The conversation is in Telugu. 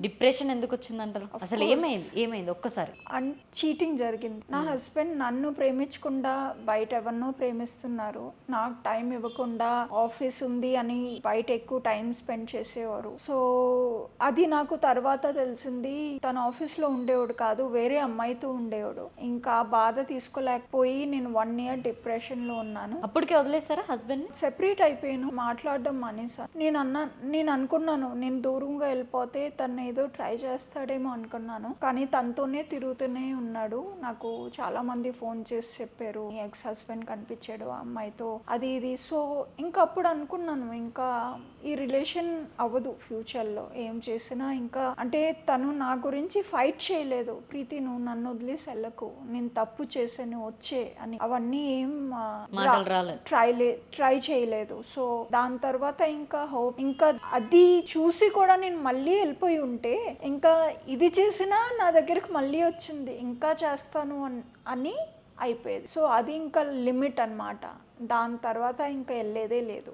డిప్రెషన్ ఎందుకు వచ్చిందంటారు? అసలు ఏమైంది ఒక్కసారి? చీటింగ్ జరిగింది. నా హస్బెండ్ నన్ను ప్రేమించకుండా బయట ఎవరినో ప్రేమిస్తున్నారు. నాకు టైం ఇవ్వకుండా ఆఫీస్ ఉంది అని బయట ఎక్కువ టైం స్పెండ్ చేసేవారు. సో అది నాకు తర్వాత తెలిసింది. తన ఆఫీస్ లో ఉండేవాడు కాదు, వేరే అమ్మాయితో ఉండేవాడు. ఇంకా బాధ తీసుకోలేకపోయి నేను 1 year డిప్రెషన్ లో ఉన్నాను. అప్పటికే వదిలేసారా హస్బెండ్? సెపరేట్ అయిపోయాను, మాట్లాడడం మానేసాను. నేను అనుకున్నాను నేను దూరంగా వెళ్ళిపోతే తను ఏదో ట్రై చేస్తాడేమో అనుకున్నాను. కానీ తనతోనే తిరుగుతూనే ఉన్నాడు. నాకు చాలా మంది ఫోన్ చేసి చెప్పారు ఎక్స్ హస్బెండ్ కనిపించాడు ఆ అమ్మాయితో, అది ఇది. సో ఇంకా అప్పుడు అనుకున్నాను ఇంకా ఈ రిలేషన్ అవ్వదు ఫ్యూచర్ లో ఏం చేసినా. ఇంకా అంటే తను నా గురించి ఫైట్ చేయలేదు, ప్రీతి నువ్వు నన్ను వదిలేసి వెళ్ళకు, నేను తప్పు చేశాను వచ్చే అని, అవన్నీ ఏం ట్రై చేయలేదు. సో దాని తర్వాత ఇంకా హోప్, ఇంకా అది చూసి కూడా నేను మళ్ళీ వెళ్ళిపోయి ఉంటే ఇంకా ఇది చేసినా నా దగ్గరికి మళ్ళీ వచ్చింది, ఇంకా చేస్తాను అని అయిపోయేది. సో అది ఇంకా లిమిట్ అన్నమాట. దాని తర్వాత ఇంకా వెళ్ళేదే లేదు.